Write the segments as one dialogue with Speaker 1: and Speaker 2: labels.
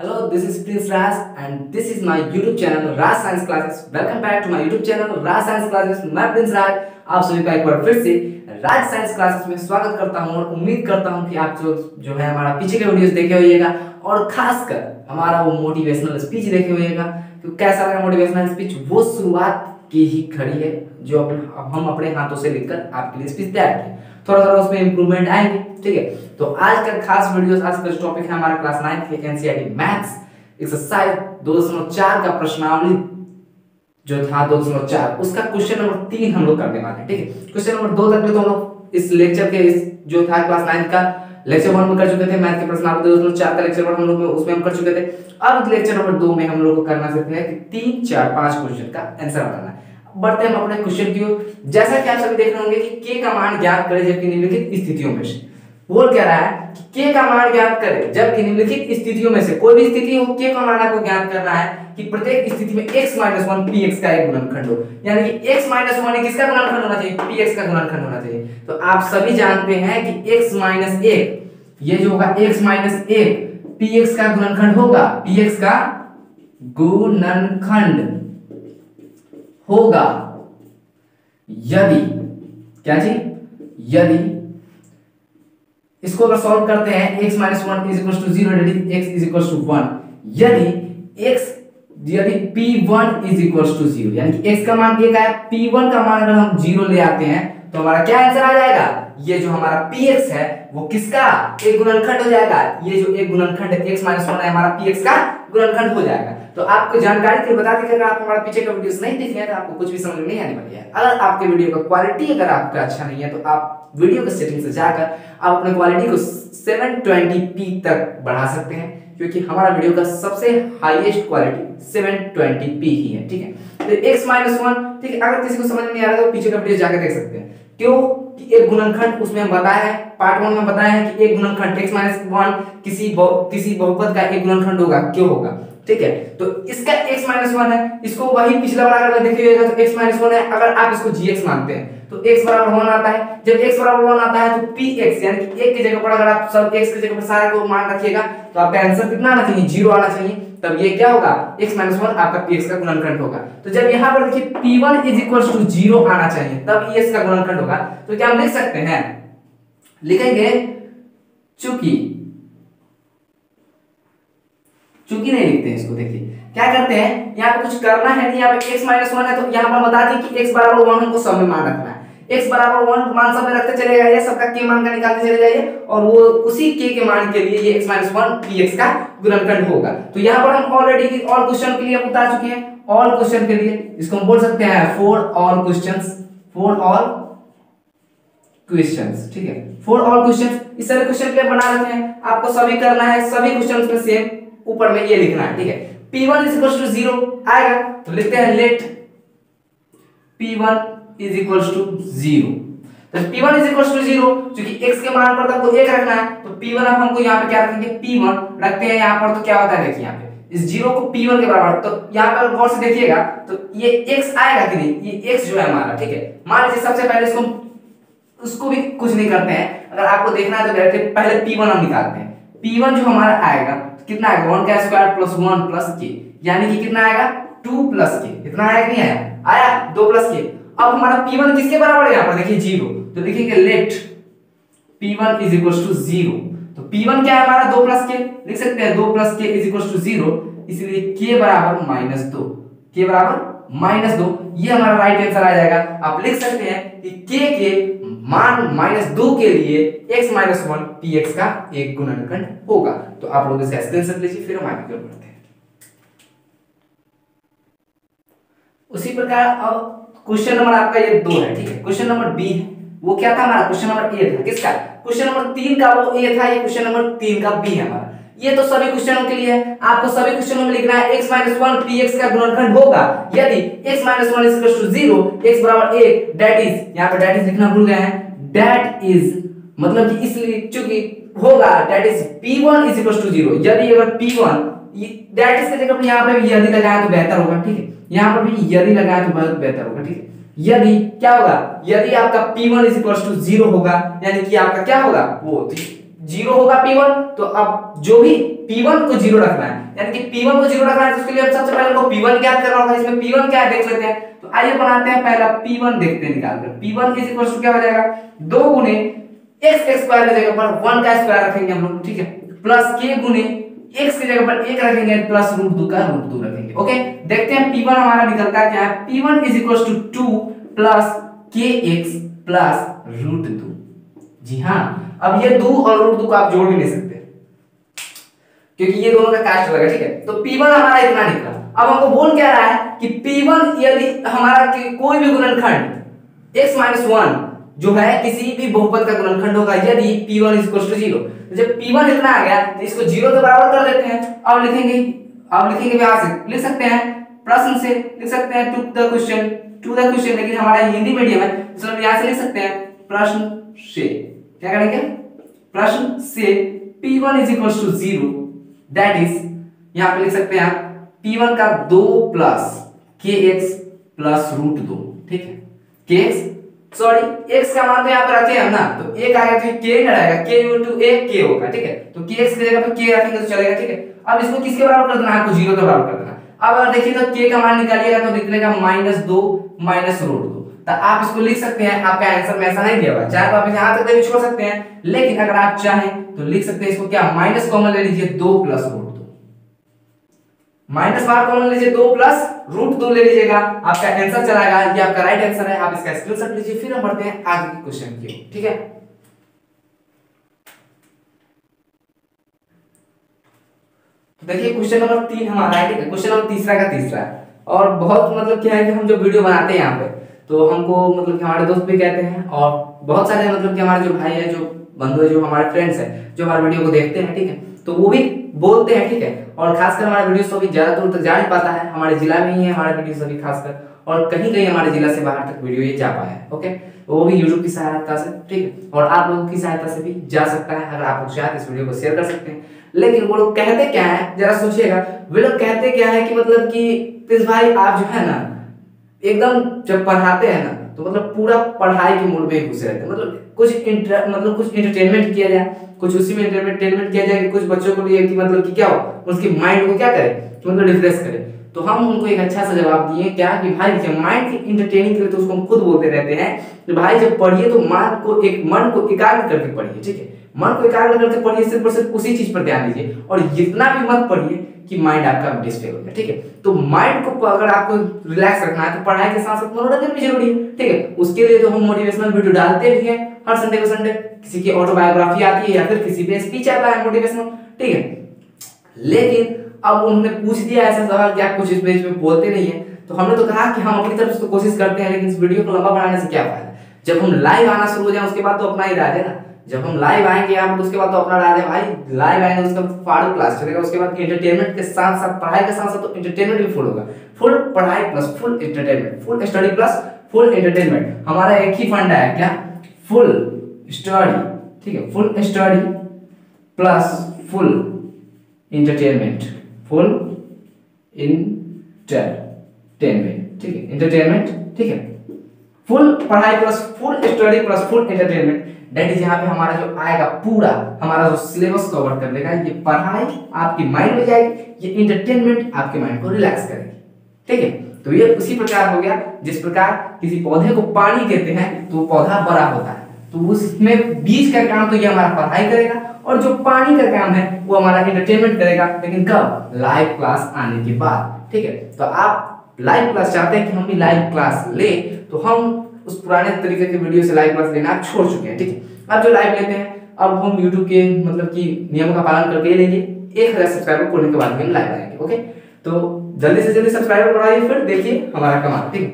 Speaker 1: Hello, this is Prince Raz and this is my YouTube channel Raz Science Classes. Welcome back to my YouTube channel Raz Science Classes. मैं Prince राज आप सभी का एक बार फिर से राज science classes में स्वागत करता हूं और उम्मीद करता हूं कि आप जो है हमारा पीछे के वीडियोस देखे होइएगा और खासकर हमारा वो मोटिवेशनल स्पीच देखे होइएगा। तो कैसा लगा मोटिवेशनल स्पीच? वो शुरुआत की ही खड़ी है जो अब हम अपने हाथों से लिखकर आपके लिए स्पीच तैयार किए। थोड़ा थोड़ा उसमें इंप्रूवमेंट आएंगे, ठीक है। तो आज का खास वीडियो, आज का टॉपिक है हमारा क्लास 9 के एनसीईआरटी मैथ्स एक्सरसाइज 2.4 का प्रश्नावली जो था 2.4 उसका क्वेश्चन नंबर 3 हम लोग करने वाले हैं, ठीक है। क्वेश्चन नंबर 2 तक तो हम लोग इस लेक्चर के इस जो था क्लास 9 का लेक्चर 1 में कर चुके थे। मैथ के प्रश्नावली 2.4 का लेक्चर 1 हम लोग उसमें हम कर चुके थे। अब लेक्चर नंबर 2 में हम लोग को करना सिर्फ है कि 3 4 5 क्वेश्चन का आंसर बनाना है। बढ़ते हैं हम अपने क्वेश्चन की ओर। जैसा कि आप सभी देख रहे होंगे कि के का मान ज्ञात करें जबकि निम्नलिखित स्थितियों में से। बोल क्या रहा है कि के का मान ज्ञात करें जबकि निम्नलिखित स्थितियों में से कोई भी स्थिति हो, के का मान आपको ज्ञात करना है कि प्रत्येक स्थिति में x-1 px का एक गुणनखंड हो। यानी कि x-1 किसका गुणनखंड होना चाहिए? px का गुणनखंड होना चाहिए। तो आप सभी जानते हैं कि x-1 ये जो होगा x-1 px का गुणनखंड होगा, px का गुणनखंड होगा यदि क्या जी? यदि इसको अगर सॉल्व करते हैं x-1 is equals to 0 x is equals to 1, यदि p1 is equals to 0 यानी कि x का मान 1 है, p1 का मान अगर हम 0 ले आते हैं तो हमारा क्या आंसर आ जाएगा? ये जो हमारा px है वो किसका एक गुणनखंड हो जाएगा। ये जो एक गुणनखंड है x-1 है हमारा px का गुणनखंड हो जाएगा। तो आपको जानकारी के लिए बता दें कि अगर आप हमारा पीछे का वीडियोस नहीं देखे हैं तो आपको कुछ भी समझ में नहीं आने वाली है। अगर आपके वीडियो का क्वालिटी अगर आपका अच्छा नहीं है तो आप वीडियो के सेटिंग से जाकर आप अपने क्वालिटी को 720p तक बढ़ा सकते हैं, क्योंकि हमारा वीडियो का सबसे हाईएस्ट क्वालिटी 720p ही है, ठीक है। तो x-1, ठीक है। अगर किसी को समझ में नहीं आ रहा तो पीछे का वीडियो जाकर देख सकते हैं। क्यों कि एक गुणनखंड उसमें हम बताया है, पार्ट 1 में बताया है कि एक गुणनखंड x-1 किसी बहुपद का एक गुणनखंड होगा, क्यों होगा, ठीक है। तो इसका x-1 है, इसको वही पिछला वाला अगर देखिएगा तो x-1 है। अगर आप इसको gx मानते हैं तो x बराबर 1 आता है। जब x बराबर 1 आता है तो px यानी कि 1 की जगह पर अगर आप सब x की जगह पर सारे को मान रखिएगा तो आपका आंसर कितना आना चाहिए? 0 आना चाहिए। तब ये क्या होगा? x-1 आपका px का गुणनखंड होगा। तो जब यहां पर देखिए p1 = 0 आना चाहिए तब ये इसका गुणनखंड होगा। तो क्या हम लिख सकते हैं? लिखेंगे चूंकि नहीं लिखते हैं इसको। देखिए क्या करते हैं, यहाँ पे कुछ करना है नहीं, यहाँ पे x-1 है तो यहाँ पर बता दें कि x बराबर 1 हमको सब में मान रखना है। x बराबर 1 मान सब में रखते चले जाइए, सबका k मान का निकालते चले जाइए और वो उसी k के मान के लिए ये x-1 px का गुणनखंड होगा। तो यहाँ पर हम ऑलरेडी ऑल क्वेश्चन के लिए बता चुके हैं। ऑल क्वेश्चन के लिए इसको हम बोल सकते हैं फॉर ऑल क्वेश्चंस, ठीक है। फॉर ऑल क्वेश्चंस इस सारे क्वेश्चन के लिए बना रखे हैं। आपको सभी करना है, सभी क्वेश्चंस में सेम ऊपर में ये लिखना है, ठीक है। p1 = 0 आएगा तो लिखते हैं लेट p1 = 0। तो p1 = 0 क्योंकि x के मान पर तो 1 रखना है तो p1 अब हमको यहाँ पे क्या रखेंगे? p1 रखते हैं यहाँ पर तो क्या होता है देखिए यहाँ पे इस 0 को p1 के बराबर, तो यहाँ पर गौर से देखिएगा तो ये x आएगा कि नहीं? ये x जो है हमारा, ठीक है। मान लीजिए सबसे पहले इसको उसको भी कुछ नहीं करते हैं। अगर आपको देखना है तो डायरेक्टली पहले p1 हम निकालते हैं। p1 जो हमारा आएगा कितना आएगा? 1 का स्क्वायर प्लस 1 प्लस k यानी कि कितना आएगा? 2 प्लस k। कितना आया कि नहीं आया? आया 2 प्लस k। अब हमारा p1 किसके बराबर है? यहाँ पर देखिए 0, तो लिखेंगे लेट p1 = 0। तो p1 क्या है हमारा? 2 प्लस k लिख सकते हैं। 2 प्लस k = 0, इसलिए k बराबर -2, k बराबर -2 ये हमारा राइट आंसर आ जाएगा। आप लिख सकते हैं कि k के मान -2 के लिए x-1 px का एक गुणनखंड होगा। तो आप लोग इसका स्क्रीनशॉट लीजिए, फिर हम आगे की ओर बढ़ते हैं। उसी प्रकार अब क्वेश्चन नंबर आपका ये 2 है, ठीक है। क्वेश्चन नंबर बी है, वो क्या था हमारा? क्वेश्चन नंबर ए था। किसका? क्वेश्चन नंबर 3 का वो ए था, ये क्वेश्चन नंबर 3 का बी है हमारा। ये तो सभी क्वेश्चनों के लिए है। आपको सभी क्वेश्चनों में लिखना है x-1 px का गुणनखंड होगा यदि x-1 = 0 x बराबर 1 दैट इज, यहाँ पे दैट इज लिखना भूल गए हैं, दैट इज मतलब कि इसलिए चूंकि होगा दैट इज p1 = 0। यदि अगर p1 दैट इज के जगह पर यहाँ पे भी यदि लगाया तो बेहतर होगा, ठीक है। यहाँ पर भी यदि लगाया तो बहुत बेहतर होगा, ठीक है। यदि क्या होगा? यदि आपका p1 = 0 होगा यानी कि आपका क्या होगा? वो जीरो होगा P1, तो अब जो भी P1 को जीरो रखना है, यानी कि P1 को जीरो रखना है, तो उसके लिए हम सबसे पहले हमको P1 ज्ञात करना होगा। इसमें P1 क्या है देख लेते हैं। तो आइए बनाते हैं पहला P1, देखते हैं निकाल कर। P1 इज इक्वल टू क्या हो जाएगा, 2 गुने x स्क्वायर की जगह पर 1 का स्क्वायर रखेंगे हम लोग, ठीक है, प्लस k गुने x की जगह पर 1 रखेंगे, प्लस रूट 2 का रूट 2 रखेंगे। ओके, देखते हैं P1 हमारा निकलता है क्या है। P1 is equal to 2 plus kx plus root 2। जी हाँ, अब ये 2 और रूट 2 को आप जोड़ भी नहीं सकते क्योंकि ये दोनों का कास्ट अलग है, ठीक है। तो P1 हमारा इतना निकला। अब हमको बोल क्या रहा है कि P1 यदि हमारा कोई भी गुणनखंड x-1 जो है किसी भी बहुपद का गुणनखंड होगा यदि P1 0। जब P1 इतना आ गया तो इसको 0 के बराबर कर देते हैं। अब लिखेंगे यहां से लिख सकते हैं, प्रश्न से लिख सकते हैं टू द क्वेश्चन, लेकिन हमारा हिंदी मीडियम है तो हम यहां से लिख सकते हैं प्रश्न से। क्या करेंगे, प्रश्न से P1 0, दैट इज यहां पे लिख सकते हैं आप P1 का 2 प्लस kx प्लस रूट 2, ठीक है। kx सॉरी x का मान तो यहां पे रखे हम ना, तो 1 आ गया तो k ना रहेगा, k into 1 k होगा, ठीक है। तो kx की जगह पे k रखेंगे तो चलेगा, ठीक है। अब इसको किसके बराबर कर देना है, आपको 0 के बराबर कर देना। अब अगर देखिए तो k का मान निकालिएगा तो निकलेगा -2 माइनस रूट 2। तो आप इसको लिख सकते हैं, आपका आंसर में ऐसा नहीं दिया हुआ, चाहे तो आप यहां तक भी छोड़ सकते हैं, लेकिन अगर आप चाहें तो लिख सकते हैं इसको क्या, माइनस कॉमन ले लीजिए 2 प्लस रूट 2, माइनस बार कॉमन लीजिए 2 प्लस रूट 2 ले लीजिएगा, आपका आंसर चला आएगा। ये आपका राइट आंसर है, आप इसका स्क्रीनशॉट लीजिए। फिर हम बढ़ते हैं आगे के क्वेश्चन की ओर, ठीक है। तो देखिए क्वेश्चन नंबर 3 हमारा है, ठीक है। क्वेश्चन नंबर तीसरा का तीसरा है, और बहुत मतलब क्या है कि हम जो वीडियो बनाते हैं यहाँ पे तो हमको मतलब कि हमारे दोस्त भी कहते हैं और बहुत सारे मतलब कि हमारे जो भाई है, जो बंधु है, जो हमारे फ्रेंड्स हैं, जो हमारे वीडियो को देखते हैं, ठीक है, तो वो भी बोलते हैं, ठीक है। और खासकर हमारा वीडियो सभी ज्यादा दूर तक जा नहीं पाता है, हमारे जिला में ही है हमारा वीडियो सभी खासकर, और कहीं कहीं हमारे जिला से बाहर तक वीडियो ये जा पाया है। ओके, वो भी यूट्यूब की सहायता से, ठीक है, और आप लोगों की सहायता से भी जा सकता है। अगर आप लोग चाहें इस वीडियो को शेयर कर सकते हैं। लेकिन वो लोग कहते क्या है, जरा सोचिएगा, वे लोग कहते क्या है कि मतलब कि प्रिंस भाई आप जो है ना एकदम जब पढ़ाते हैं ना तो मतलब पूरा पढ़ाई के मूड में घुसे रहते हैं, मतलब कुछ एंटरटेनमेंट किया जाए, कुछ उसी में एंटरटेनमेंट किया जाए कि कुछ बच्चों को लिए कि मतलब कि क्या हो, उसकी माइंड को क्या करे, कि मतलब रिफ्रेश करे। तो हम उनको एक अच्छा सा जवाब दिए क्या कि भाई जब माइंड की एंटरटेनिंग के लिए, तो उसको हम खुद बोलते रहते हैं कि भाई जब पढ़िए तो मन को एकाग्र करके पढ़िए, ठीक है। मन को एकाग्र करके पढ़िए, सिर्फ और सिर्फ उसी चीज पर ध्यान दीजिए, और जितना भी मत पढ़िए कि माइंड आपका डिस्ट्रैक्ट हो जाए, ठीक है। तो माइंड को अगर आपको रिलैक्स रखना है तो पढ़ाई के साथ साथ मनोरंजन भी जरूरी है, ठीक है। उसके लिए तो हम मोटिवेशनल वीडियो डालते भी हैं हर संडे को संडे, किसी की ऑटोबायोग्राफी आती है या फिर किसी पे स्पीच आता है मोटिवेशनल, ठीक है। लेकिन अब उन्होंने पूछ दिया ऐसा सवाल कि आप कुछ इस पेज पे बोलते नहीं है, तो हमने तो कहा कि हम अपनी तरफ से कोशिश करते हैं, लेकिन इस वीडियो को लंबा बनाने से क्या फायदा। जब हम लाइव आना शुरू हो जाए उसके बाद तो अपना ही राज है ना, जब हम लाइव आएंगे यहाँ पर उसके बाद तो अपना राज है भाई। लाइव आएंगे उसके बाद फाड़ू क्लास चलेगा, उसके बाद एंटरटेनमेंट के साथ साथ पढ़ाई के साथ साथ तो एंटरटेनमेंट भी फुल होगा, फुल पढ़ाई plus full entertainment, full study plus full entertainment. हमारा एक ही फंडा है क्या, फुल स्टडी, ठीक है, full study plus full entertainment, full entertainment, ठीक है, एंटरटेनमेंट, ठीक है, फुल पढ़ाई plus full study plus full entertainment, that is यहाँ पे हमारा जो आएगा पूरा हमारा जो सिलेबस कवर कर देगा। ये पढ़ाई आपकी माइंड में जाएगी, ये एंटरटेनमेंट आपके माइंड को रिलैक्स करेगी, ठीक है। तो ये उसी प्रकार हो गया जिस प्रकार किसी पौधे को पानी देते हैं तो पौधा बड़ा होता है, तो उसमें बीज का काम तो ये हमारा पढ़ाई करेगा, और जो पानी का काम है वो हमारा एंटरटेनमेंट करेगा, लेकिन कब, लाइव क्लास आने के बाद, ठीक है। तो आप लाइव क्लास चाहते हैं कि हम भी लाइव क्लास ले, तो हम उस पुराने तरीके के वीडियो से लाइव क्लास लेना छोड़ चुके हैं, ठीक है। अब जो लाइव लेते हैं, अब हम यूट्यूब के मतलब कि नियमों का पालन करके लेंगे, 1000 सब्सक्राइबर खोलने के बाद हम लाइव आएंगे। ओके, तो जल्दी से जल्दी सब्सक्राइबर बढ़ाइए, फिर देखिए हमारा कमाल, ठीक है।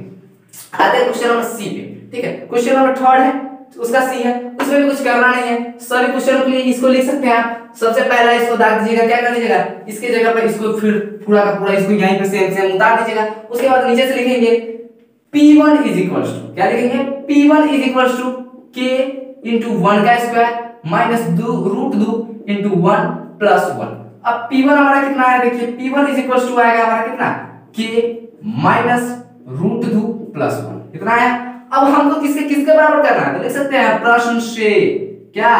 Speaker 1: आते हैं क्वेश्चन नंबर सी पे, ठीक है। क्वेश्चन नंबर 3 है, उसका सी है, उसमें भी कुछ करना नहीं है, सभी क्वेश्चनों के लिए इसको लिख सकते हैं आप। सबसे पहला इसको दाग दीजिएगा, क्या कर लीजिएगा, इसके जगह पर इसको फिर पूरा का पूरा इसको यहीं पे सेम उतार दीजिएगा। उसके बाद नीचे से लिखेंगे P1 इज इक्वल्स टू, क्या लिखेंगे, P1 is equals to K into 1 का स्क्वायर माइनस रूट 2 इंटू 1 प्लस 1। अब P1 हमारा कितना है, देखिए P1 इज इक्वल्स टू आएगा हमारा कितना, K माइनस रूट 2 प्लस 1, इतना है। अब हमको किसके बराबर करना है, तो लिख सकते हैं प्रश्न से क्या,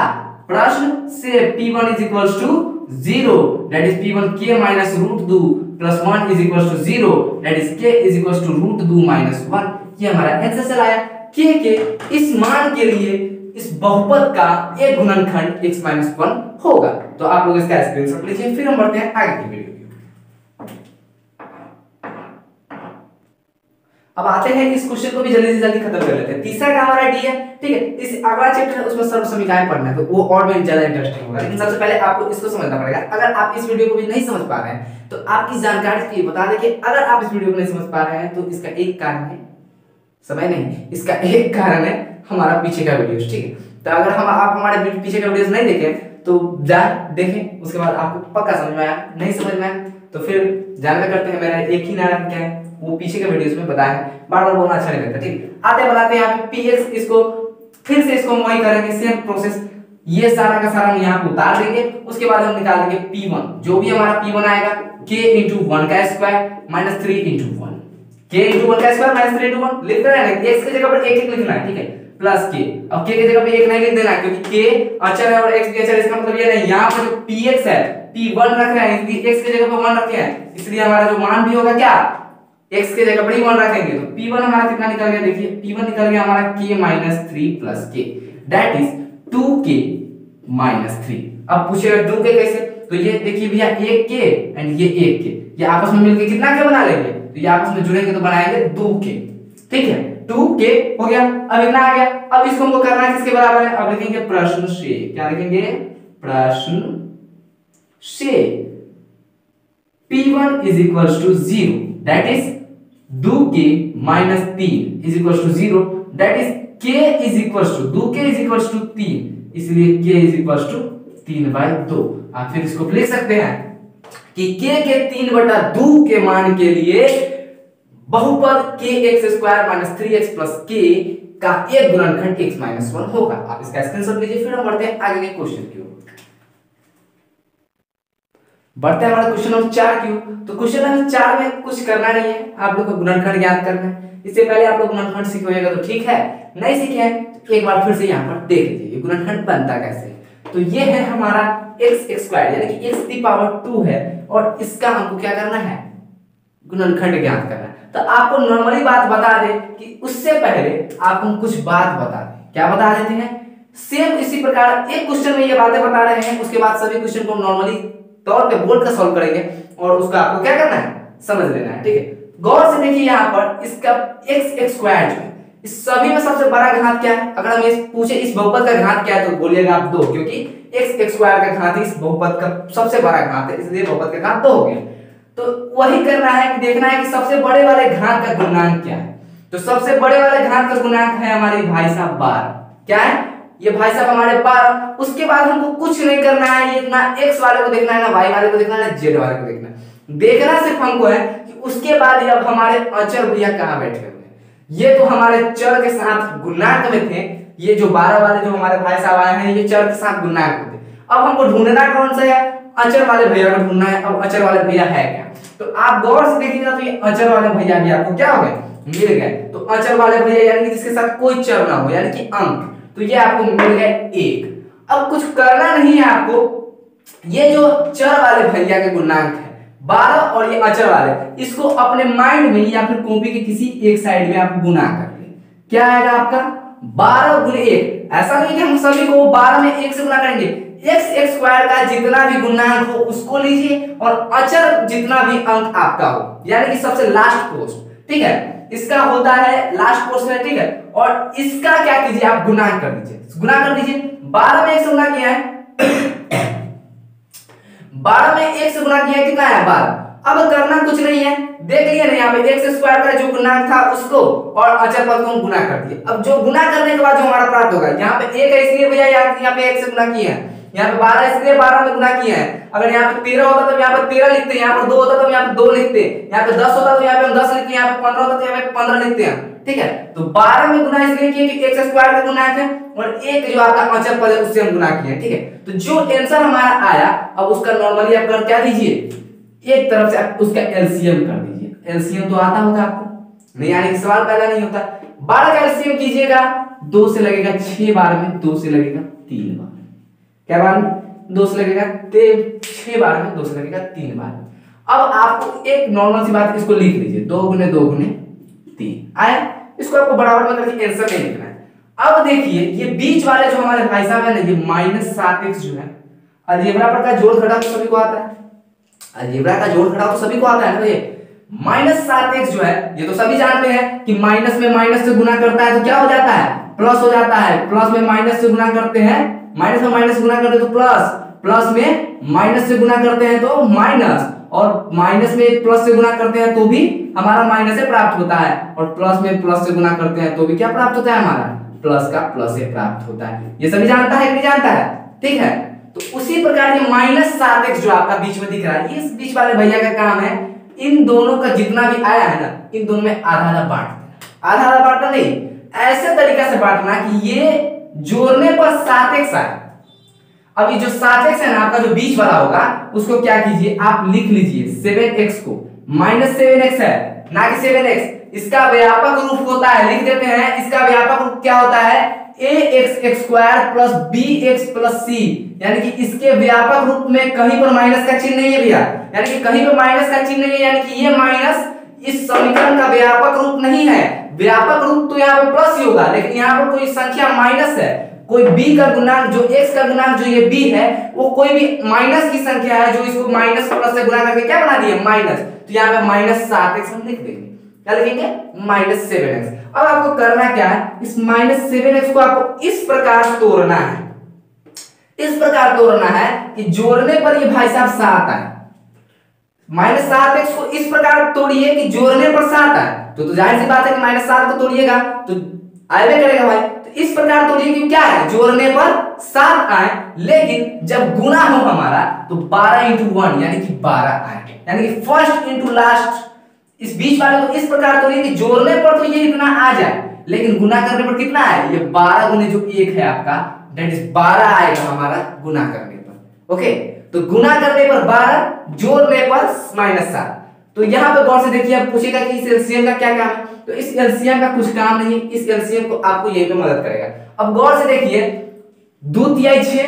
Speaker 1: प्रश्न से p1 is equal to 0 that is p1 k minus root 2 plus 1 is equal to 0 that is k is equal to root 2 minus 1। ये हमारा आंसर चला आया। k के इस मान के लिए इस बहुपद का एक गुणनखंड x माइनस 1 होगा। तो आप लोग इसका स्क्रीनशॉट लीजिए, फिर हम बढ़ते हैं आगे की वीडियो। अब आते हैं इस क्वेश्चन को भी जल्दी से जल्दी खत्म कर लेते हैं। तीसरा का हमारा डी है, ठीक है। इस अगला चैप्टर है उसमें सर्व समीकरण पढ़ना है, तो वो और भी ज्यादा इंटरेस्टिंग होगा। लेकिन सबसे पहले आपको इसको समझना पड़ेगा। अगर आप इस वीडियो को भी नहीं समझ पा रहे हैं तो आपकी जानकारी के लिए बता दें कि अगर आप इस वीडियो को नहीं समझ पा रहे हैं तो इसका एक कारण है समय नहीं, इसका एक कारण है हमारा पीछे का वीडियो, ठीक है। तो अगर आप हमारे पीछे का वीडियोस नहीं देखें तो जा देखें, उसके बाद आपको पक्का समझ में आया। नहीं समझ में आया तो फिर जानना करते हैं, मेरा एक ही नाम क्या है वो पीछे के वीडियोस में बताया है, बार बार बोलना अच्छा नहीं लगता, ठीक। आते बनाते हैं यहाँ पे px, इसको फिर से इसको वही करेंगे सेम प्रोसेस। ये सारा का सारा हम यहाँ पे उतार देंगे, उसके बाद हम निकाल देंगे p1, जो भी हमारा p1 आएगा k into 1 का स्क्वायर माइनस 3 into 1, k into 1 का स्क्वायर माइनस 3 into 1 लिख रहे हैं ना, x की जगह पर 1 लिखना है, ठीक है, प्लस k। अब k की जगह पे 1 नहीं लिख देना है क्योंकि k अचर है और x भी अचर है, इसका मतलब ये नहीं, यहाँ पर जो px है p1 रख रहे हैं, इसलिए x की जगह पर 1 रखे हैं, इसलिए हमारा जो मान भी होगा क्या x के जगह पर 1 रखेंगे। तो p1 हमारा कितना निकल गया, देखिए p1 निकल गया हमारा k minus 3 plus k that is 2k minus 3। अब पूछेगा 2k कैसे, तो ये देखिए भैया 1k एंड ये 1k, ये आपस में मिलके कितना k बना लेंगे, तो ये आपस में जुड़ेंगे तो बनाएंगे 2k, ठीक है। 2k हो गया। अब इतना आ गया। अब इसको हमको करना है किसके बराबर है, अब लिखेंगे प्रश्न से, क्या लिखेंगे, प्रश्न से p1 is equal to 0 that is 2k minus 3 is equal to 0 that is k is equal to 2k is equal to 3, इसलिए k इज इक्वल टू 3/2। आप फिर इसको लिख सकते हैं कि k के 3/2 के मान के लिए बहुपद kx square minus 3x plus k का एक गुणनखंड x माइनस 1 होगा। आप इसका स्क्रीनशॉट लीजिए, फिर हम बढ़ते हैं आगे के क्वेश्चन की ओर। बढ़ते हैं हमारा क्वेश्चन नंबर 4 की ओर। तो क्वेश्चन नंबर 4 में कुछ करना नहीं है, आप लोग को गुणनखंड ज्ञात करना है। इससे पहले आप लोग गुणनखंड सीखे होगा तो ठीक है, नहीं सीखे हैं तो एक बार फिर से यहाँ पर देख लीजिए गुणनखंड बनता कैसे है। तो ये है हमारा x स्क्वायर यानी कि x की पावर 2 है और इसका हमको क्या करना है, गुणनखंड ज्ञात करना है। तो आपको नॉर्मली बात बता दे कि उससे पहले आपको कुछ बात बता दे, क्या बता देते हैं, सेम इसी प्रकार एक क्वेश्चन में ये बातें बता रहे हैं, उसके बाद सभी क्वेश्चन को नॉर्मली तौर पे बोर्ड का सॉल्व करेंगे और उसका आपको क्या करना है, समझ लेना है, ठीक है। गौर से देखिए यहाँ पर इसका x स्क्वायर जो है इस सभी में सबसे बड़ा घात क्या है, अगर हम इस पूछे इस बहुपद का घात क्या है तो बोलिएगा आप 2, क्योंकि x स्क्वायर का घात इस बहुपद का सबसे बड़ा घात है, इसलिए बहुपद का घात 2 हो गया। तो वही करना है कि देखना है कि सबसे बड़े वाले घात का गुणनांक क्या है। तो सबसे बड़े वाले घात का गुणनांक है हमारे भाई साहब 12, क्या है ये भाई साहब हमारे 12। उसके बाद हमको कुछ नहीं करना है, ये ना x वाले को देखना है, ना y वाले को देखना है, ना z वाले को देखना है। देखना सिर्फ हमको है कि उसके बाद अब हमारे अचर भैया कहाँ बैठे हुए हैं। ये तो हमारे चर के साथ गुणनांक में थे, ये जो 12 वाले जो हमारे भाई साहब आए हैं ये चर के साथ गुणनांक में थे। अब हमको ढूंढना कौन सा है, अचर वाले भैया को ढूंढना है। अब अचर वाले भैया है क्या, तो आप गौर से देखिएगा तो ये अचर वाले भैया भी आपको क्या हो गए, मिल गए। तो अचर वाले भैया यानी कि जिसके साथ कोई चर ना हो यानी कि अंक, तो ये आपको मिल गए 1। अब कुछ करना नहीं है आपको, ये जो चर वाले भैया के गुणनांक है 12 और ये अचर वाले, इसको अपने माइंड में या फिर कॉपी के किसी एक साइड में आप गुना कर ले। क्या आएगा आपका 12 गुणे 1। ऐसा नहीं कि हम सभी को 12 में 1 से गुना करेंगे, x स्क्वायर का जितना भी गुणनांक हो उसको लीजिए और अचर जितना भी अंक आपका हो यानी कि सबसे लास्ट पोस्ट, ठीक है, इसका होता है लास्ट पोस्ट है, ठीक है। और इसका क्या कीजिए आप गुणा कर दीजिए, गुणा कर दीजिए। 12 में 1 से गुणा किया है 12 में 1 से गुणा किया है, कितना है 12। अब करना कुछ नहीं है, देख लिया ना यहाँ पे x स्क्वायर का जो गुणनांक था उसको और अचर पद को हम गुणा कर दिए। अब जो गुणा करने के बाद जो हमारा प्राप्त होगा, यहाँ पे 1 है इसलिए भैया यहाँ पे 1 से गुणा किया है, यहाँ पे 12 इसलिए 12 में गुणा किया है। अगर यहाँ पे 13 होता तो यहाँ पे 13 लिखते, यहाँ पे 2 होता तो यहाँ पे 2 लिखते, यहाँ पे 10 होता तो यहाँ पे हम 10 लिखते, यहाँ पे 15 होता तो यहाँ पे 15 लिखते हैं, ठीक है। तो 12 में गुणा इसलिए किया कि x स्क्वायर का गुणा है और एक जो आपका अचर पद है उससे हम गुणा किए, ठीक है। तो जो आंसर हमारा आया अब उसका नॉर्मली आप कर क्या दीजिए, एक तरफ से आप उसका एलसीएम कर दीजिए। एलसीएम तो आता होगा आपको, नहीं आने का सवाल पैदा नहीं होता। 12 का एलसीएम कीजिएगा, 2 से लगेगा 6 बार में, 2 से लगेगा 3 बार, क्या बार में 2 से लगेगा, 6 बार में 2 से लगेगा 3 बार। अब आपको एक नॉर्मल सी बात, इसको लिख लीजिए 2 गुने 2 गुने 3 आया। इसको आपको बराबर में करके आंसर नहीं लिखना है। अब देखिए ये बीच वाले जो हमारे भाई साहब है ना, ये -7x जो है, अलजेब्रा पर का जोड़ घटाव तो सभी को आता है, अलजेब्रा का जोड़ घटाव तो सभी को आता है ना। ये -7x जो है, ये तो सभी जानते हैं कि माइनस में माइनस से गुना करता है तो क्या हो जाता है, प्लस हो जाता है। प्लस में माइनस से गुना करते हैं, माइनस में माइनस गुना करते हैं तो प्लस, प्लस में माइनस से गुना करते हैं तो माइनस, और माइनस में प्लस से गुना करते हैं तो भी हमारा माइनस से प्राप्त होता है, और प्लस में प्लस से गुना करते हैं तो भी क्या प्राप्त होता है, हमारा प्लस का प्लस से प्राप्त होता है। ये सभी जानता है कि नहीं जानता है, ठीक है। तो उसी प्रकार ये -7x जो आपका बीच में दिख रहा है, इस बीच वाले भैया का काम है इन दोनों का जितना भी आया है ना, इन दोनों में आधा आधा बांट देना। आधा आधा बांटना नहीं, ऐसे तरीका से बांटना कि ये जोड़ने पर 7x आए। अब ये जो 7x है ना आपका, जो बीच वाला होगा, उसको क्या कीजिए, आप लिख लीजिए 7x को -7x है ना कि 7x, इसका व्यापक रूप होता है, लिख देते हैं। इसका व्यापक रूप क्या होता है, ax² plus bx plus c, यानी कि इसके व्यापक रूप में कहीं पर माइनस का चिन्ह नहीं है भैया, यानी कि कहीं पर माइनस का चिन्ह नहीं है, यानी कि ये माइनस इस समीकरण का व्यापक रूप नहीं है। व्यापक रूप तो यहाँ पे प्लस ही होगा, लेकिन यहाँ पर कोई संख्या माइनस है, कोई b का गुणांक, जो x का गुणांक जो ये b है, वो कोई भी माइनस की संख्या है, जो इसको माइनस प्लस से गुणा करके क्या बना दिए, माइनस। तो यहाँ पे -7x हम लिख देंगे, क्या लिखेंगे, -7x। अब आपको करना क्या है, इस -7x को आपको इस प्रकार तोड़ना है, इस प्रकार तोड़ना है कि जोड़ने पर ये भाई साहब 7 आए। -7x को इस प्रकार तोड़िए कि जोड़ने पर 7 आए, तो जाहिर सी बात है कि -7 को तोड़िएगा तो आएगा करेगा भाई। तो इस प्रकार तोड़िए कि क्या है, जोड़ने पर 7 आए, लेकिन जब गुना हो हमारा तो 12 × 1 यानी कि 12 आए, यानी कि फर्स्ट इंटू लास्ट। इस बीच वाले को इस प्रकार तोड़िए कि जोड़ने पर तो ये इतना आ जाए, लेकिन गुना करने पर कितना है, ये 12 गुने जो 1 है आपका, दैट इज 12 आएगा हमारा गुना करने पर। ओके, तो गुना करने पर 12, जोड़ने पर -7। तो यहाँ पे गौर से देखिए, आप पूछेगा कि इस एलसीएम का क्या काम है, तो इस एलसीएम का कुछ काम नहीं, इस एलसीएम को आपको यहीं पे मदद करेगा। अब गौर से देखिए, 2 तिहाई 6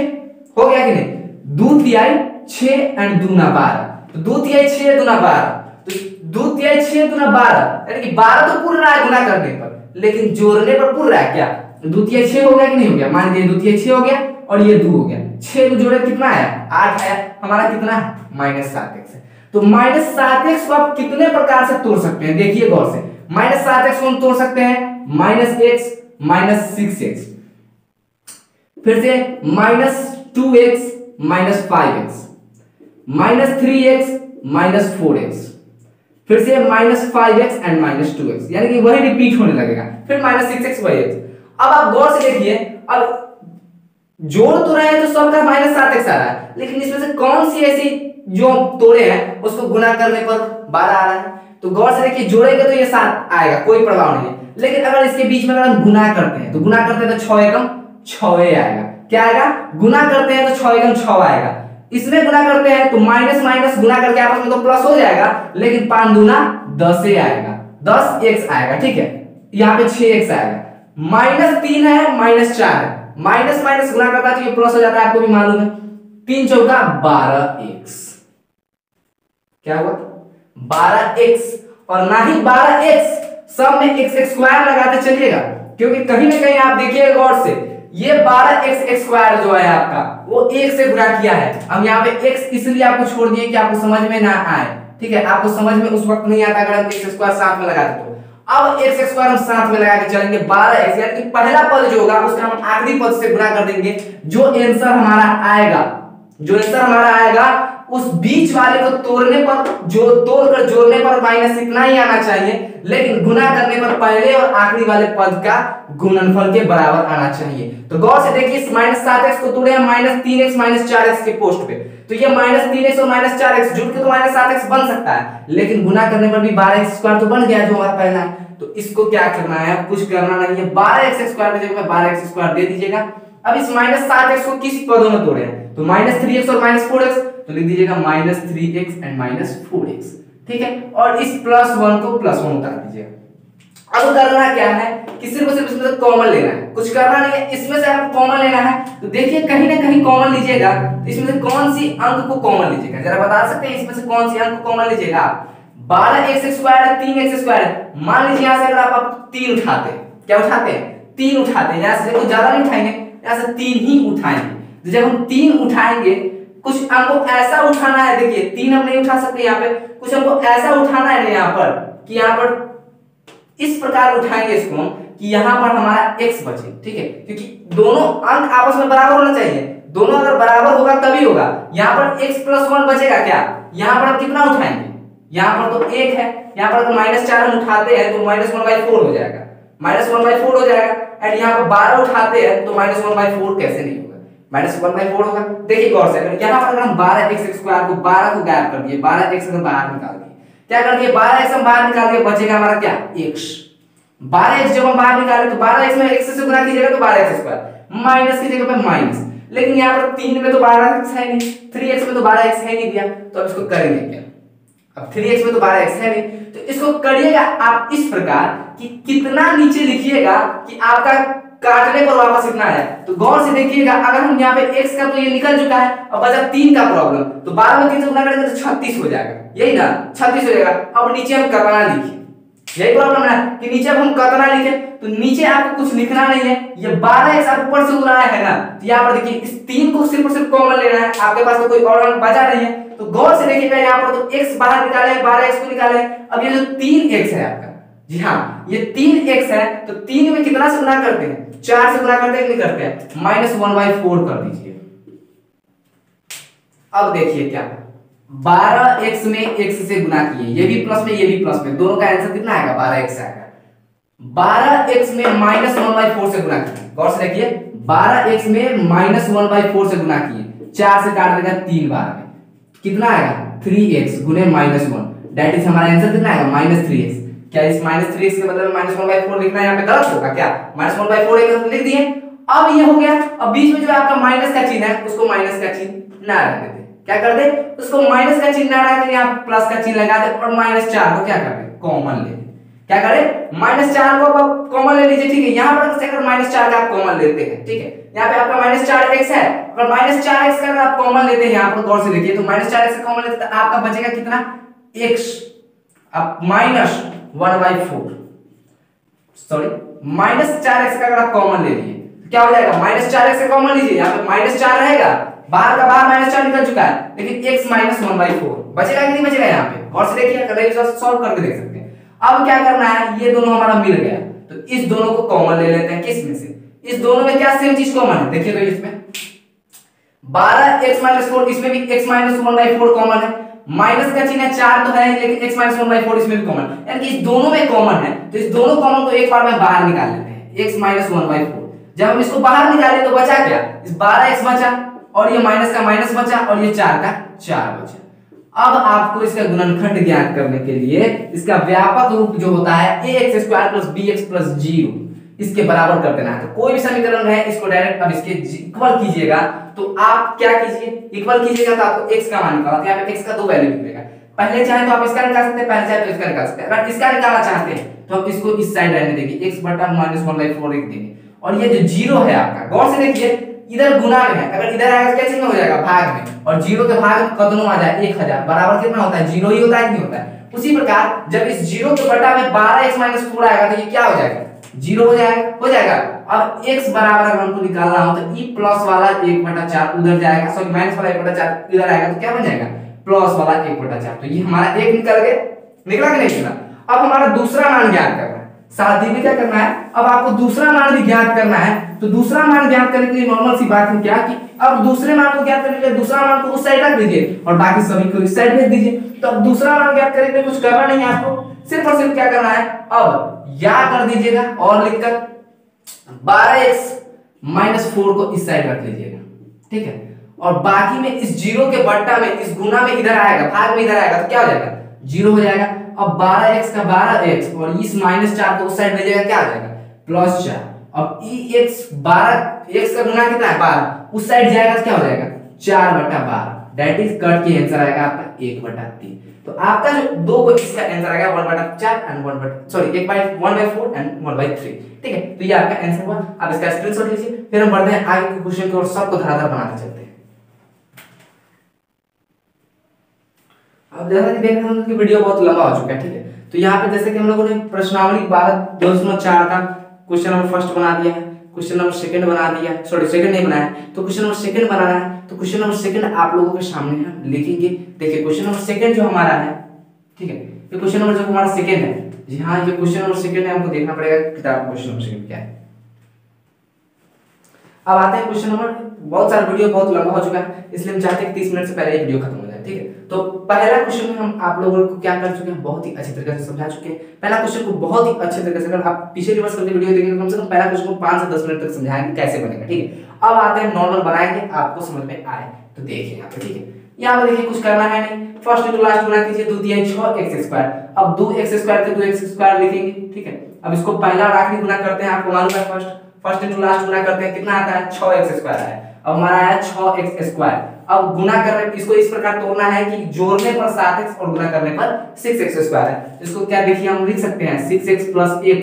Speaker 1: हो गया कि नहीं, 2 तिहाई 6 एंड 2 × 12, तो 2 तिहाई 6 2 × 12, तो 2 तिहाई 6 2 × 12, यानी कि 12 तो पूर्ण रहा है गुना करने पर, लेकिन जोड़ने पर पूर्ण रहा है क्या, 2 तिहाई 6 हो गया कि नहीं हो गया, मान लीजिए 2 तिहाई 6 हो गया और ये 2 हो गया, 6 को जोड़े कितना आया, 8 आया, हमारा कितना है, -7x है। तो -7x को आप कितने प्रकार से तोड़ सकते हैं, देखिए गौर से। -7x को हम तोड़ सकते हैं -x -6x, फिर से -2x -5x, -3x -4x, फिर से -5x एंड -2x, यानी कि वही रिपीट होने लगेगा, फिर -6x वही x। अब आप गौर से देखिए, अब जोड़ तो रहे हैं तो सबका -7x आ रहा है, लेकिन इसमें से कौन सी ऐसी जो तोड़े हैं उसको गुना करने पर 12 आ रहा है। तो गौर से देखिए, जोड़ेंगे तो ये 7 आएगा, कोई प्रभाव नहीं है, लेकिन अगर इसके बीच में अगर हम गुना करते हैं तो गुना करते हैं तो 6 एकम 6 आएगा, क्या आएगा, गुना करते हैं तो 6 एकम 6 आएगा। इसमें गुना करते हैं तो माइनस माइनस गुना करके आपस में तो प्लस हो जाएगा, लेकिन 5 दूना 10 आएगा, 10x आएगा, ठीक है। यहाँ पे 6x आएगा, -3 है -4 है, माइनस माइनस गुना करता है तो ये प्लस हो जाता है, आपको भी मालूम है। 3 चौका 12x, क्या हुआ 12x, और ना ही 12x, सब में x² लगाते चलिएगा, क्योंकि कहीं ना कहीं आप देखिएगा गौर से, ये 12x² जो है आपका वो 1 से गुणा किया है। हम यहाँ पे x इसलिए आपको छोड़ दिए कि आपको समझ में ना आए, ठीक है, आपको समझ में उस वक्त नहीं आता अगर हम x² साथ में लगाते तो। अब x² हम साथ में लगा के चलेंगे, 12x, यानी कि पहला पद जो होगा उसका हम आखिरी पद से गुणा कर देंगे, जो आंसर हमारा आएगा, जो आंसर हमारा आएगा उस बीच वाले को तोड़ने पर, जो तोड़कर जोड़ने पर माइनस इतना ही आना चाहिए, लेकिन गुना करने पर पहले और आखिरी वाले पद का गुणनफल के बराबर आना चाहिए। तो गौर से देखिए, इस -7x को तोड़े हम -3x -4x के पोस्ट पे, तो ये -3x और -4x जुड़ के तो -7x बन सकता है, लेकिन गुना करने पर भी 12x² तो बन गया जो हमारा पहला है। तो इसको क्या करना है, कुछ करना नहीं है, 12x² की जगह 12x² दे दीजिएगा। अब इस -7x को किस पदों में तोड़े हैं, तो -3x और -4x, तो लिख दीजिएगा -3x एंड -4x, ठीक है। और इस +1 को +1 उतार दीजिएगा, अब करना क्या है कि सिर्फ और सिर्फ इसमें से कॉमन लेना है, कुछ करना नहीं है, इसमें से आपको कॉमन लेना है। तो देखिए कहीं ना कहीं कॉमन लीजिएगा, तो इसमें से कौन सी अंक को कॉमन लीजिएगा, जरा बता सकते हैं इसमें से कौन सी अंक को कॉमन लीजिएगा आप? 12x² है, 3x² है, मान लीजिए यहां से अगर आप 3 उठाते हैं, क्या उठाते हैं? 3 उठाते हैं, यहां से कुछ ज्यादा नहीं उठाएंगे, यहां से 3 ही उठाएंगे। तो जब हम 3 उठाएंगे, कुछ हमको ऐसा उठाना है, देखिए 3 हम नहीं उठा सकते यहाँ पे, कुछ हमको ऐसा उठाना है यहाँ पर कि यहाँ पर इस प्रकार उठाएंगे इसको कि यहाँ पर हमारा x बचे, ठीक है, क्योंकि दोनों अंक आपस में बराबर होना चाहिए, दोनों अगर बराबर होगा तभी होगा। यहाँ पर x + 1 बचेगा क्या? यहाँ पर हम कितना उठाएंगे? यहाँ पर तो 1 है, यहाँ पर अगर -4 हम उठाते हैं तो -1/4 हो जाएगा, -1/4 हो जाएगा। एंड यहाँ पर 12 उठाते हैं तो -1/4 कैसे नहीं होगा? -1/4 होगा। देखिए गौर से, अगर यहाँ पर अगर हम 12x² को 12 को गायब कर दिए, 12x को बाहर निकाल दिए, क्या कर दिए? 12x हम बाहर निकाल दिए, बचेगा हमारा क्या? x। 12x जब हम बाहर निकाले तो 12x में x से गुणा कीजिएगा तो 12x², माइनस की जगह पे माइनस, लेकिन यहाँ पर 3 में तो 12x है नहीं, 3x में तो 12x है नहीं दिया, तो अब इसको करेंगे क्या? अब 3x में तो 12x है नहीं, तो इसको करिएगा आप इस प्रकार कि कितना नीचे लिखिएगा कि आपका काटने पर वापस इतना है। तो गौर से देखिएगा, अगर हम यहाँ पे x का तो ये निकल चुका है, अब बचा 3 का प्रॉब्लम, तो 12 में 3 से गुणा करेंगे तो 36 हो जाएगा, यही ना, 36 हो जाएगा। अब नीचे हम कितना लिखें, यही प्रॉब्लम है कि नीचे अब हम कितना लिखें, तो नीचे आपको कुछ लिखना नहीं है, ये 12x आप ऊपर से उड़ाया है ना, तो यहाँ पर देखिए इस 3 को सिर्फ और सिर्फ कॉमन लेना है, आपके पास तो कोई और अंक बचा नहीं है। तो गौर से देखिएगा, यहाँ पर तो x बाहर निकाले, 12x को निकाले, अब ये जो 3x है आपका, जी हाँ ये 3x है, तो 3 में कितना से गुणा करते हैं? 4 से गुणा करते हैं कि नहीं करते हैं? -1/4 कर दीजिए। अब देखिए क्या, 12x में x से गुणा किए, ये भी प्लस में ये भी प्लस में, दोनों का आंसर कितना आएगा? 12x आएगा। 12x में -1/4 से गुणा किए, गौर से देखिए 12x में -1/4 से गुणा किए, 4 से काट देगा 3 बार में, कितना आएगा? 3x गुने -1, दैट इज हमारा आंसर कितना आएगा? -3x। क्या इस -3x के बदले में -1/4 लिखना है यहाँ पे गलत होगा क्या? -1/4 एक लिख दिए। अब ये हो गया, अब बीच में जो आपका माइनस का चिन्ह है उसको माइनस का चिन्ह ना रख देते, क्या कर दे? उसको माइनस का चिन्ह ना रख दे, यहाँ प्लस का चिन्ह लगा दे, और -4 को क्या कर दे? कॉमन ले। क्या करें? -4 को आप कॉमन ले लीजिए, ठीक है। यहाँ पर अगर -4 का आप कॉमन लेते हैं, ठीक है, यहाँ पे आपका -4x है, अगर -4x का अगर आप कॉमन लेते हैं, यहाँ पर गौर से देखिए, तो -4x का कॉमन लेते हैं तो आपका बचेगा कितना? x, अब -1/4, सॉरी -4x का अगर आप कॉमन ले लिए तो क्या हो जाएगा? -4x का कॉमन लीजिए, यहाँ पे -4 रहेगा, बाहर का बाहर -4 निकल चुका है, लेकिन x -1/4 बचेगा कि नहीं बचेगा? यहाँ पे गौर से देखिए, अगर सॉल्व करके देख सकते हैं। अब क्या करना है, ये दोनों हमारा मिल गया, तो इस दोनों को कॉमन ले लेते हैं। किस में से? इस दोनों में क्या सेम चीज कॉमन है? देखिए तो इसमें 12x - 4, इसमें भी x - 1/4 कॉमन है, माइनस का चिन्ह 4 तो है, लेकिन x - 1/4 इसमें भी कॉमन, यानी कि इस दोनों में कॉमन है, तो इस दोनों कॉमन को एक बार में बाहर निकाल लेते हैं, x - 1/4। जब हम इसको बाहर निकाले तो बचा क्या? इस 12x बचा, और ये माइनस का माइनस बचा, और ये 4 का 4 बचा। अब आपको इसका गुणनखंड ज्ञात करने के लिए इसका व्यापक रूप जो होता है ax² + bx + 0, इसके बराबर कर देना है। तो कोई भी समीकरण है, इसको डायरेक्ट अब इसके इक्वल कीजिएगा, तो आप क्या कीजिए? इक्वल कीजिएगा तो आपको x का मान निकालना है, यहाँ पे x का 2 वैल्यू निकलेगा। पहले चाहे तो आप इसका निकाल सकते हैं, पहले चाहे तो इसका निकाल सकते हैं। अगर इसका निकालना चाहते हैं तो आप इसको इस साइड रहने देंगे, x बटा -1/4 लिख देंगे, और ये जो 0 है आपका, गौर से देखिए इधर गुना में है, अगर इधर आएगा तो क्या चिन्ह हो जाएगा? भाग में, और 0 के भाग में कदनों आ जाए 1000, बराबर कितना होता है? 0 ही होता है कि नहीं होता है? उसी प्रकार जब इस 0 के बटा में 12x - 4 आएगा तो ये क्या हो जाएगा? 0 हो जाएगा। अब x बराबर अगर हमको निकालना हो तो e प्लस वाला 1/4 उधर जाएगा, सॉरी माइनस वाला 1/4 इधर आएगा, तो क्या बन जाएगा? प्लस वाला 1/4। तो ये हमारा 1 निकल गया, निकला कि नहीं निकला? अब हमारा दूसरा मान ज्ञात करना है, साथ ही में क्या करना है, अब आपको दूसरा मान भी ज्ञात करना है। तो दूसरा मान ज्ञात करने के लिए नॉर्मल सी बात है क्या कि अब दूसरे मान को ज्ञात करने के लिए दूसरा मान को उस साइड रख दीजिए और बाकी सभी को इस साइड भेज दीजिए। तो अब दूसरा मान ज्ञात करने के लिए कुछ करना नहीं है आपको, सिर्फ और सिर्फ क्या करना है, अब या कर दीजिएगा और लिखकर 12x - 4 को इस साइड रख लीजिएगा, ठीक है। और बाकी में इस 0 के बट्टा में, इस गुना में इधर आएगा, भाग में इधर आएगा, तो क्या हो जाएगा? 0 हो जाएगा। अब 12x का 12x और इस -4 को उस साइड भेजिएगा, क्या हो जाएगा? +4। अब x 12x का गुना कितना है? 12, उस साइड जाएगा तो क्या हो जाएगा? 4/12, दैट इज कट की आंसर आएगा आपका 1/3। तो आपका जो दो को इसका आंसर आएगा 1/4 एंड 1/4 एंड 1/3। ठीक है, तो ये आपका आंसर हुआ। आप इसका स्क्रीनशॉट लीजिए, फिर हम बढ़ते हैं आगे के क्वेश्चन की ओर, सबको धराधर बनाते चलते हैं। अब जैसा कि देख रहे हैं कि वीडियो बहुत लंबा हो चुका है। ठीक है, तो यहाँ पे जैसे कि हम लोगों ने प्रश्नावली 12/4 का क्वेश्चन नंबर फर्स्ट बना दिया है, क्वेश्चन नंबर सेकंड बना दिया, सॉरी सेकंड नहीं बनाया, तो क्वेश्चन नंबर सेकंड बनाना है। तो क्वेश्चन नंबर सेकंड आप लोगों के सामने हम लिखेंगे। देखिए क्वेश्चन नंबर सेकंड जो हमारा है, ठीक है, ये क्वेश्चन नंबर जो हमारा सेकंड है, जी हाँ ये क्वेश्चन नंबर सेकंड है, हमको देखना पड़ेगा किताब क्वेश्चन नंबर सेकंड क्या है। अब आते हैं क्वेश्चन नंबर, बहुत सारा वीडियो बहुत लंबा हो चुका है, इसलिए हम चाहते हैं कि 30 मिनट से पहले ये वीडियो खत्म हो जाए। ठीक है, तो पहला क्वेश्चन में हम आप लोगों को क्या कर चुके हैं, बहुत ही अच्छी तरीके से समझा चुके हैं। पहला क्वेश्चन को बहुत ही अच्छे तरीके से, अगर आप पीछे रिवर्स करके वीडियो देखेंगे कम से कम पहला क्वेश्चन को 5 से 10 मिनट तक समझाएंगे कैसे बनेगा। ठीक है, अब आते हैं नॉर्मल बनाएंगे, आपको समझ में आए तो देखिए यहाँ पे। ठीक है, यहाँ पे देखिए कुछ करना है नहीं, फर्स्ट इंटू लास्ट बना दीजिए, 2 दिया 6x²। अब 2x² के 2x² लिखेंगे। ठीक है, अब इसको पहला और आखिरी गुना करते हैं, आपको मालूम है फर्स्ट इंटू लास्ट गुना करते हैं, कितना आता है 6x² है। अब हमारा आया 6x²। अब गुना करने, इसको इस प्रकार तोड़ना है कि जोड़ने पर 7x और गुना करने पर 6x² है। इसको क्या देखिए हम लिख सकते हैं 6x + x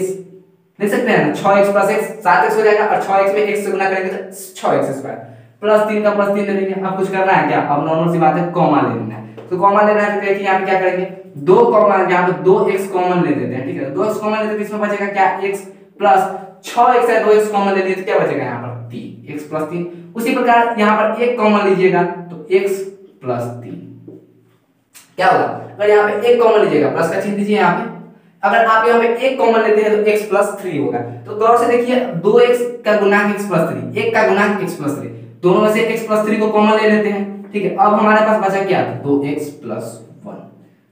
Speaker 1: लिख सकते हैं, 6x + x 7x हो जाएगा, और 6x में x से गुना करेंगे तो 6x² प्लस 3 का प्लस 3 ले लेंगे। अब कुछ करना है क्या, अब नॉर्मल सी बात है कॉमा ले लेना है। तो कॉमा लेना है तो देखिए यहाँ पे क्या करेंगे, 2 कॉमा, यहाँ पे 2x कॉमन ले लेते हैं। ठीक है, 2x कॉमन लेते हैं, इसमें बचेगा क्या x प्लस 6x है, 2x कॉमन ले लिए तो क्या बचेगा यहाँ पर 3, x + 3। उसी प्रकार यहाँ पर 1 कॉमन लीजिएगा तो x + 3 क्या होगा, अगर यहाँ पे 1 कॉमन लीजिएगा प्लस का चिन्ह दीजिए यहाँ पे, अगर आप यहाँ पे 1 कॉमन लेते हैं तो x + 3 होगा। तो गौर से देखिए 2x का गुणांक x + 3, 1 का गुणांक x + 3, दोनों में से x + 3 को कॉमन ले लेते हैं। ठीक है, अब हमारे पास बचा क्या, 2x + 1।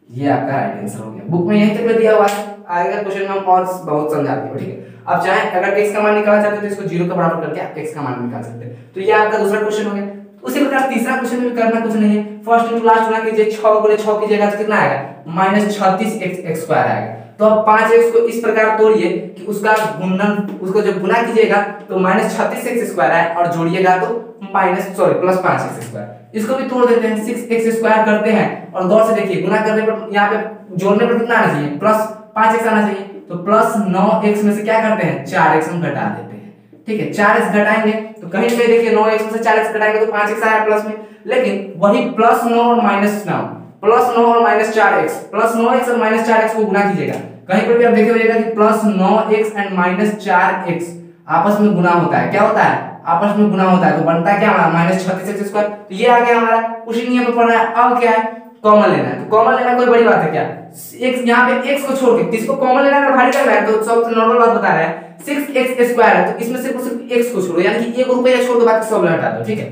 Speaker 1: ये आपका राइट आंसर हो गया। बुक में यही तक दिया हुआ है, आगे का क्वेश्चन में हम और बहुत समझा देंगे। ठीक है, अब चाहे अगर x का मान निकालना चाहते हो तो इसको 0 के बराबर करके आप x का मान निकाल सकते हैं। तो ये आपका दूसरा क्वेश्चन हो गया। उसी प्रकार तीसरा क्वेश्चन में भी करना कुछ नहीं है, फर्स्ट इंटू लास्ट गुना कीजिए, 6 गुणे 6 कीजिएगा तो कितना आएगा, -36x² आएगा। तो अब 5x को इस प्रकार तोड़िए कि उसका गुणन, उसको जब गुना कीजिएगा तो -36x² आए और जोड़िएगा तो +5x²। इसको भी तोड़ देते हैं, 6x² करते हैं, और गौर से देखिए गुना करने पर, यहाँ पे जोड़ने पर कितना आना चाहिए, +5x आना चाहिए। तो +9x में से क्या करते हैं, 4x हम घटा देते हैं। ठीक है, 4x घटाएंगे तो कहीं पे देखिए 9x में से 4x घटाएंगे तो 5x आया प्लस में, लेकिन वही +9 और -9, +9 और -4x, +9x और -4x को गुना कीजिएगा, कहीं पर भी आप देखिएगा कि +9x एंड -4x आपस में गुना होता है। क्या होता है, आपस में गुना होता है, तो बनता है क्या हमारा -36x²। तो ये आ गया हमारा, उसी नियम में पढ़ना है। अब क्या है, कॉमन लेना है। तो कॉमन लेना कोई बड़ी बात है क्या, x यहाँ पे x को छोड़ के किसको कॉमन लेना है, भारी करना है, तो सबसे नॉर्मल बात बता रहा है, 6x² है तो इसमें सिर्फ x को छोड़ो, यानी कि 1 रुपया छोड़ दो, बाकी सब हटा दो। ठीक है,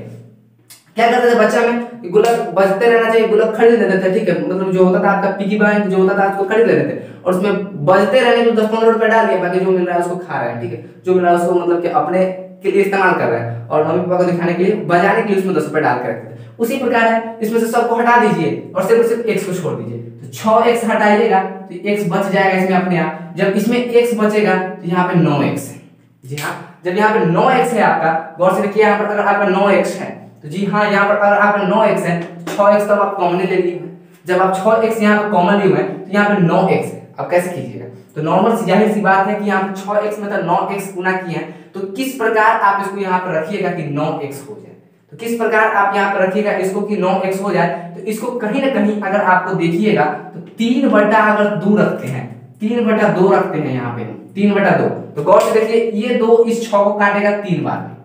Speaker 1: क्या करते थे बच्चा में, गुल्लक बचते रहना चाहिए, गुल्लक खरीद लेते थे। ठीक है, मतलब जो होता था आपका पिगी बैंक जो होता था उसको खरीद लेते थे, और उसमें बचते रहने तो 10-15 रुपए डाल दिया, बाकी जो मिल रहा है उसको खा रहे हैं। ठीक है, जो मिल रहा है उसको मतलब कि अपने के लिए इस्तेमाल कर रहे हैं, और मम्मी पापा को दिखाने के लिए, बजाने के लिए उसमें 10 रुपए डाल के रखते थे। उसी प्रकार है, इसमें से सबको हटा दीजिए और सिर्फ x को छोड़ दीजिए। तो 6x हटाइएगा तो x बच जाएगा इसमें अपने आप। जब इसमें x बचेगा तो यहाँ पे 9x है। जी हाँ, जब यहाँ पे 9x है आपका, गौर से देखिए यहाँ पर अगर आपका 9x है तो जी हाँ यहाँ पर अगर आपका 9x है, 6x तो आप कॉमन ले लिए। जब आप 6x यहाँ पे कॉमन लिए हुए हैं तो यहाँ पे 9x है, अब कैसे कीजिएगा, तो नॉर्मल सी जाहिर सी बात है कि यहाँ पे 6x में तो 9x गुना किए हैं, तो किस प्रकार आप इसको यहाँ पर रखिएगा कि 9x हो जाए। तो किस प्रकार आप यहाँ पर रखिएगा इसको कि 9x हो जाए, तो इसको कहीं ना कहीं अगर आपको देखिएगा तो 3/2 रखते हैं, 3/2 रखते हैं यहाँ पे 3/2। तो गौर से देखिए ये 2 इस 6 को काटेगा 3 बार में,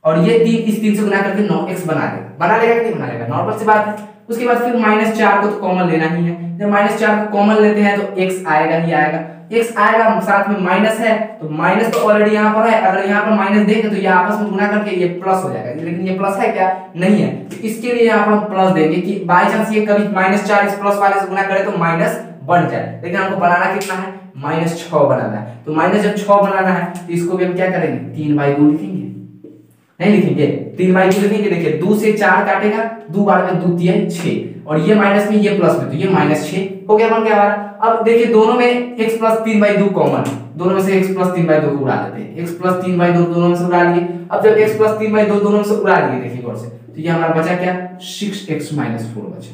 Speaker 1: और ये 3 इस 3 से गुना करके 9x बना लेगा कि नहीं बना लेगा, नॉर्मल सी बात है। उसके बाद फिर -4 को तो कॉमन लेना ही है, जब -4 को कॉमन लेते हैं तो x आएगा ही आएगा, x आएगा, साथ में माइनस है तो माइनस तो ऑलरेडी यहाँ पर है, अगर यहाँ पर माइनस देंगे तो ये आपस में गुना करके ये प्लस हो जाएगा, लेकिन ये प्लस है क्या, नहीं है। तो इसके लिए यहाँ पर हम प्लस देंगे कि बाई चांस ये कभी -4 इस प्लस वाले से गुना करे तो माइनस बन जाए, लेकिन हमको बनाना कितना है, -6 बनाना है। तो माइनस जब 6 बनाना है तो इसको भी हम क्या करेंगे, 3/2 लिखेंगे, नहीं लिखेंगे 3/2 लिखेंगे। देखिए 2 से 4 काटेगा, 2 बार में 2 3 6, और ये माइनस में ये प्लस में, तो ये -6 हो गया, बन गया हमारा। अब देखिए दोनों में x + 3/2 कॉमन, दोनों में से x + 3/2 को उड़ा देते हैं, x + 3/2 दोनों में से उड़ा लिए। अब जब x + 3/2 दोनों में से उड़ा लिए, देखिए गौर से, तो तो ये हमारा बचा क्या 6x माइनस 4 बचा।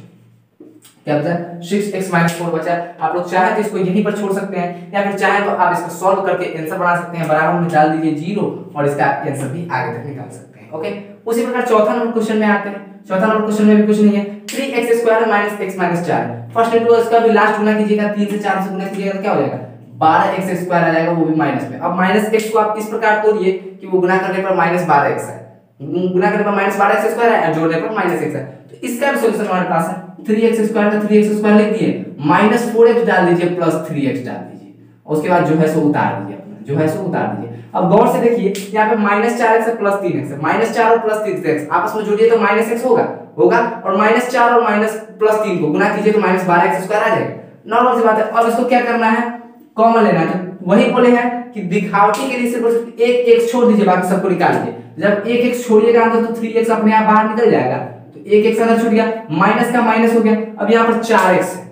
Speaker 1: क्या बचा 6x माइनस 4 बचा। आप लोग चाहे तो इसको यहीं पर छोड़ सकते हैं या फिर चाहे तो आप इसको सॉल्व करके आंसर बना सकते हैं। बराबर में डाल दीजिए 0 और इसका आंसर भी आगे तक निकाल सकते हैं। ओके, उसी प्रकार चौथा नंबर क्वेश्चन में आते हैं। चौथा नंबर क्वेश्चन में भी कुछ नहीं है, 3x² minus x minus 4। First into इसका भी लास्ट गुना कीजिएगा, 3 से 4 से गुना कीजिएगा तो क्या हो जाएगा 12x² आ जाएगा, वो भी माइनस में। अब माइनस x को आप इस प्रकार तोड़िए कि वो गुना करने पर माइनस 12x है, गुना करने पर माइनस 12x² है, जोड़ने पर माइनस x है। तो इसका भी सॉल्यूशन हमारे पास है। 3x² का 3x² लिख दिए, माइनस 4x डाल दीजिए, प्लस 3x डाल दीजिए, और उसके बाद जो है सो उतार दीजिए, अपना जो है सो उतार दीजिए। अब गौर से देखिए यहाँ पे माइनस 4x है प्लस 3x है, माइनस 4 और प्लस 3x आपस में जोड़िए तो माइनस x होगा, और माइनस 4 और माइनस प्लस 3 को गुना कीजिए तो माइनस 12x² आ जाएगा। नॉर्मल सी बात है। अब इसको क्या करना है, कॉमन लेना है। तो वही बोले हैं कि दिखावटी के लिए सिर्फ एक x छोड़ दीजिए, बाकी सबको निकाल दीजिए। जब एक x छोड़िएगा तो 3x अपने आप बाहर निकल जाएगा, तो एक x अंदर छूट गया, माइनस का माइनस हो गया। अब यहाँ पर 4x है,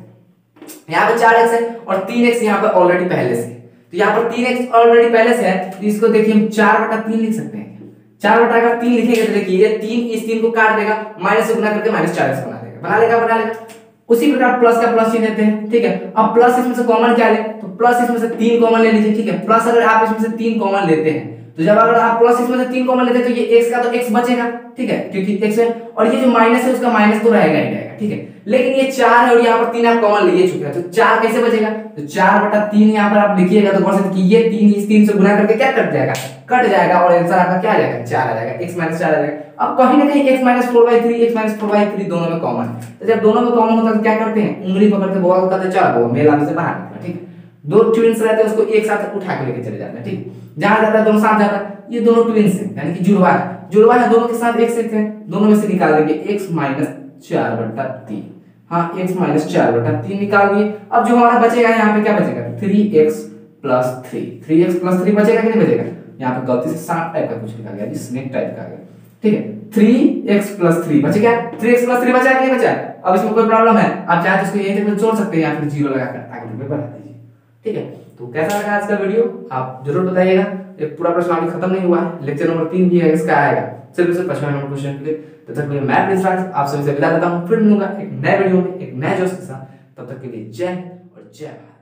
Speaker 1: यहाँ पे 4x है और 3x यहाँ पर ऑलरेडी पहले से। तो यहाँ पर 3x ऑलरेडी पहले से है, तो इसको देखिए हम 4/3 लिख सकते हैं। 4/3 लिखेंगे तो देखिए ये 3 इस 3 को काट देगा, माइनस से गुना करके माइनस 4x बना देगा, बना लेगा। उसी प्रकार प्लस का प्लस चिन्ह देते हैं, ठीक है। अब प्लस इसमें से कॉमन क्या ले, तो प्लस इसमें से 3 कॉमन ले लीजिए, ठीक है। प्लस अगर आप इसमें से 3 कॉमन लेते हैं, तो जब अगर आप प्लस इसमें से 3 कॉमन लेते हैं तो ये x का तो x बचेगा, ठीक है, क्योंकि x है, और ये जो माइनस है उसका माइनस तो रहेगा ही रहेगा, ठीक है। लेकिन ये 4 है और यहाँ पर 3 आप कॉमन लिए चुके हैं, तो 4 कैसे बचेगा, तो 4/3 यहाँ पर आप लिखिएगा तो कौन सा कि ये 3 इस 3 से गुना करके क्या कट जाएगा और आंसर आपका क्या आ जाएगा 4 आ जाएगा, x माइनस 4 आ जाएगा। अब कहीं ना कहीं x माइनस 4/3 दोनों में कॉमन है, तो जब दोनों में कॉमन होता है तो क्या करते हैं, उंगली पकड़ते बोल करते चलो मेला में से बाहर निकला, ठीक है। दो ट्विंस रहते हैं उसको एक साथ उठा के लेके चले जाते हैं, ठीक। जहां जाता है दोनों साथ जाता है, ये दोनों ट्विंस हैं यानी कि जुड़वा है, दोनों के साथ x हैं, दोनों में से निकाल देंगे x माइनस 4/3। हाँ, x माइनस 4/3 निकाल दिए। अब जो हमारा बचेगा यहाँ पे क्या बचेगा 3x प्लस 3 बचेगा कि नहीं बचेगा, यहाँ पे गलती से सांप टाइप का कुछ लिखा गया, स्नेक टाइप का गया, ठीक है। 3x प्लस 3 बचे क्या, 3x प्लस 3 बचा कि नहीं बचा। अब इसमें कोई प्रॉब्लम है, आप चाहे तो इसको यहीं तक जोड़ सकते हैं या फिर 0 लगाकर आगे पे बढ़ा दीजिए, ठीक है। तो कैसा लगा आज का वीडियो आप जरूर बताइएगा। ये पूरा प्रश्न अभी खत्म नहीं हुआ है, लेक्चर नंबर 3 भी है, इसका आएगा सिर्फ 55 नंबर क्वेश्चन के लिए। तब तक के लिए मैं प्रिंस राज आप सभी से विदा लेता हूं, फिर मिलूंगा एक नए वीडियो में एक नए जोश के साथ। तब तक के लिए जय हिंद और जय भारत।